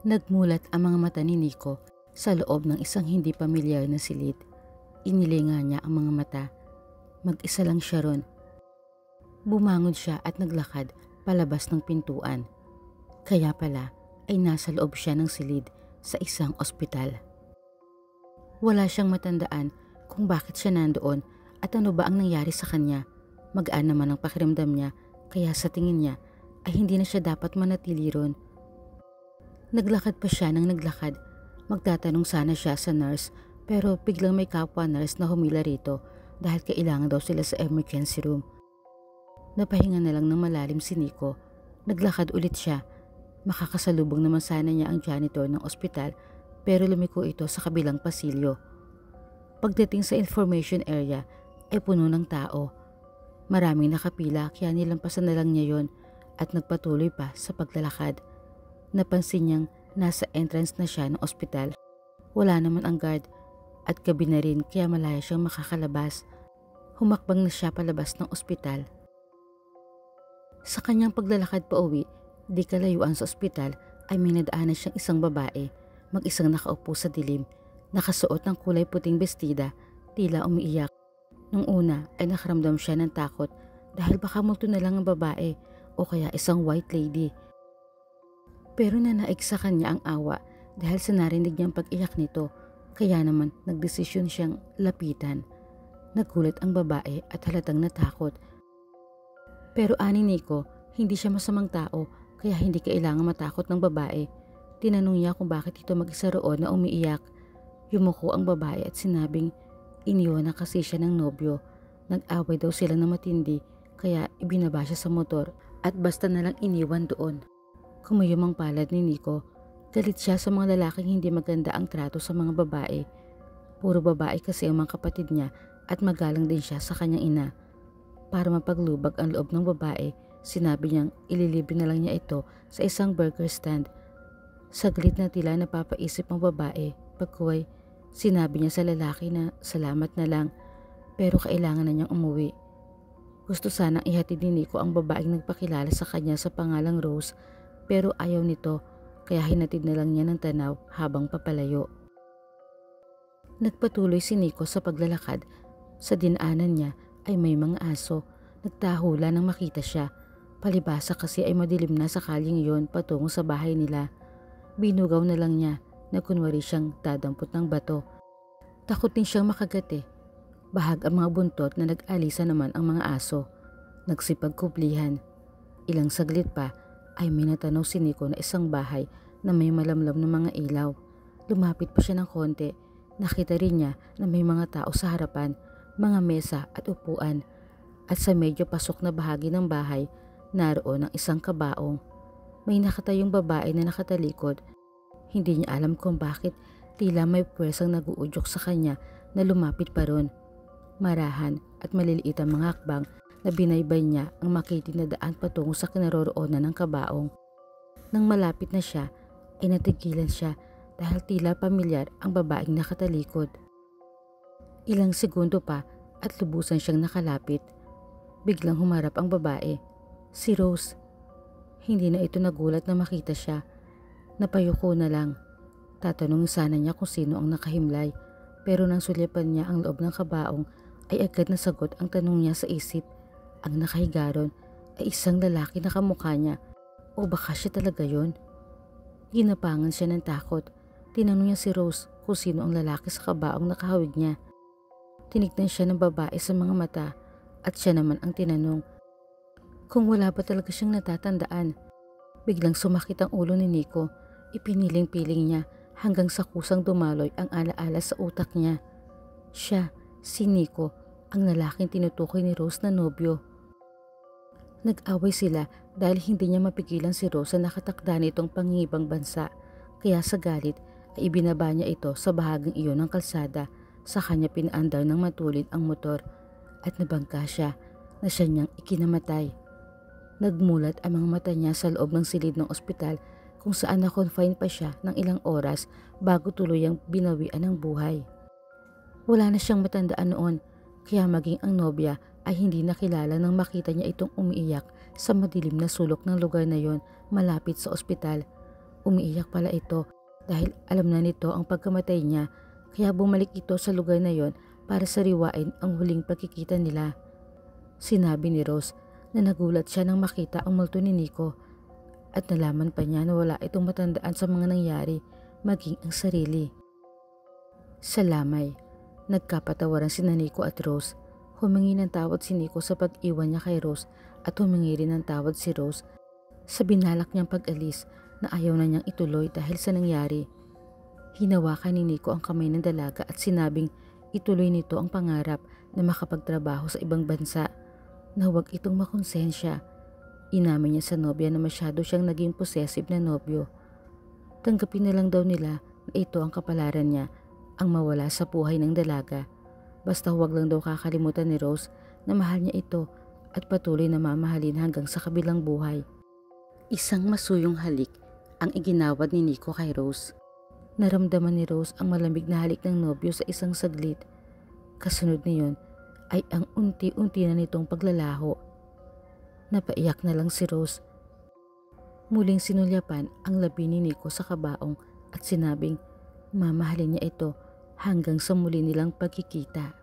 Nagmulat ang mga mata ni Nico sa loob ng isang hindi pamilyar na silid. Inilinga niya ang mga mata. Mag-isa lang siya ron. Bumangon siya at naglakad palabas ng pintuan. Kaya pala ay nasa loob siya ng silid sa isang ospital. Wala siyang matandaan kung bakit siya nandoon at ano ba ang nangyari sa kanya. Magaan naman ang pakiramdam niya kaya sa tingin niya ay hindi na siya dapat manatili ron. Naglakad pa siya ng naglakad. Magtatanong sana siya sa nurse pero biglang may kapwa nurse na humila rito dahil kailangan daw sila sa emergency room. Napahinga na lang ng malalim si Nico. Naglakad ulit siya. Makakasalubong naman sana niya ang janitor ng ospital pero lumiko ito sa kabilang pasilyo. Pagdating sa information area ay puno ng tao. Maraming nakapila kaya nilampasan na lang niya yon at nagpatuloy pa sa paglalakad. Napansin niyang nasa entrance na siya ng ospital. Wala naman ang guard at gabi na rin kaya malaya siyang makakalabas. Humakbang na siya palabas ng ospital. Sa kanyang paglalakad pa uwi, di kalayuan sa ospital ay may nadaanan siyang isang babae, mag-isang nakaupo sa dilim, nakasuot ng kulay puting bestida, tila umiiyak. Nung una ay nakaramdam siya ng takot dahil baka multo na lang ang babae o kaya isang white lady. Pero nanaig sa kanya ang awa dahil sa narinig niyang pag-iyak nito, kaya naman nagdesisyon siyang lapitan. Nagulat ang babae at halatang natakot. Pero ani Nico, hindi siya masamang tao kaya hindi kailangan matakot ng babae. Tinanong niya kung bakit ito mag-isa roon na umiiyak. Yumuko ang babae at sinabing iniwan na kasi siya ng nobyo. Nag-away daw sila na matindi kaya ibinaba siya sa motor at basta na lang iniwan doon. Kumayumang palad ni Nico. Galit siya sa mga lalaking hindi maganda ang trato sa mga babae. Puro babae kasi ang mga kapatid niya at magalang din siya sa kanyang ina. Para mapaglubag ang loob ng babae, sinabi niyang ililibre na lang niya ito sa isang burger stand. Saglit na tila napapaisip ang babae, pagkuway sinabi niya sa lalaki na salamat na lang pero kailangan na niyang umuwi. Gusto sanang ihatid ni Nico ang babaeng nagpakilala sa kanya sa pangalang Rose pero ayaw nito kaya hinatid na lang niya ng tanaw habang papalayo. Nagpatuloy si Nico sa paglalakad. Sa dinaanan niya ay may mga aso. Nagtahula nang makita siya. Palibasa kasi ay madilim na sa kalyeng iyon patungo sa bahay nila. Binugaw na lang niya na kunwari siyang dadampot ng bato. Takot din siyang makagati. Bahag ang mga buntot na nag-alisa naman ang mga aso. Nagsipagkublihan. Ilang saglit pa ay may natanaw si Nico na isang bahay na may malamlam na mga ilaw. Lumapit pa siya ng konti. Nakita rin niya na may mga tao sa harapan, mga mesa at upuan. At sa medyo pasok na bahagi ng bahay, naroon ang isang kabaong. May nakatayong babae na nakatalikod. Hindi niya alam kung bakit tila may puwersang naguudyok sa kanya na lumapit pa ron. Marahan at maliliit ang mga hakbang na binaybay niya ang makitid na daan patungo sa kinaroroonan ng kabaong. Nang malapit na siya, ay natigilan siya dahil tila pamilyar ang babaeng nakatalikod. Ilang segundo pa at lubusan siyang nakalapit. Biglang humarap ang babae. Si Rose. Hindi na ito nagulat na makita siya. Napayuko na lang. Tatanungin sana niya kung sino ang nakahimlay pero nang sulyapan niya ang loob ng kabaong ay agad nasagot ang tanong niya sa isip. Ang nakahiga ron ay isang lalaki na kamukha niya o baka siya talaga yon. Ginapangan siya ng takot. Tinanong niya si Rose kung sino ang lalaki sa kabaong nakahawig niya. Tinignan siya ng babae sa mga mata at siya naman ang tinanong kung wala ba talaga siyang natatandaan. Biglang sumakit ang ulo ni Nico. Ipiniling-piling niya hanggang sa kusang dumaloy ang alaala sa utak niya. Siya, si Nico, ang lalaking tinutukoy ni Rose na nobyo. Nag-away sila dahil hindi niya mapigilan si Rose na nakatakda nitong pangingibang bansa. Kaya sa galit ay ibinaba niya ito sa bahaging iyon ng kalsada. Sa kanya pinaandar ng matulid ang motor at nabangka siya na siya niyang ikinamatay. Nagmulat ang mga mata niya sa loob ng silid ng ospital kung saan na-confine pa siya ng ilang oras bago tuluyang binawian ng buhay. Wala na siyang matandaan noon kaya maging ang nobya ay hindi nakilala nang makita niya itong umiiyak sa madilim na sulok ng lugar na yon malapit sa ospital. Umiiyak pala ito dahil alam na nito ang pagkamatay niya, kaya bumalik ito sa lugar na yon para sariwain ang huling pagkikita nila. Sinabi ni Rose na nagulat siya nang makita ang multo ni Nico at nalaman pa niya na wala itong matandaan sa mga nangyari, maging ang sarili. Sa lamay, nagkapatawaran si Nico at Rose. Humingi ng tawad si Nico sa pag-iwan niya kay Rose at humingi rin ng tawad si Rose sa binalak niyang pag-alis na ayaw na niyang ituloy dahil sa nangyari. Hinawakan ni Nico ang kamay ng dalaga at sinabing ituloy nito ang pangarap na makapagtrabaho sa ibang bansa, na huwag itong makonsensya. Inamin niya sa nobya na masyado siyang naging possessive na nobyo. Tanggapin na lang daw nila na ito ang kapalaran niya, ang mawala sa buhay ng dalaga. Basta huwag lang daw kakalimutan ni Rose na mahal niya ito at patuloy na mamahalin hanggang sa kabilang buhay. Isang masuyong halik ang iginawad ni Nico kay Rose. Naramdaman ni Rose ang malamig na halik ng nobyo sa isang saglit. Kasunod niyon ay ang unti-unti na nitong paglalaho. Napaiyak na lang si Rose. Muling sinulyapan ang labi ni Nico sa kabaong at sinabing mamahalin niya ito hanggang sa muli nilang pagkikita.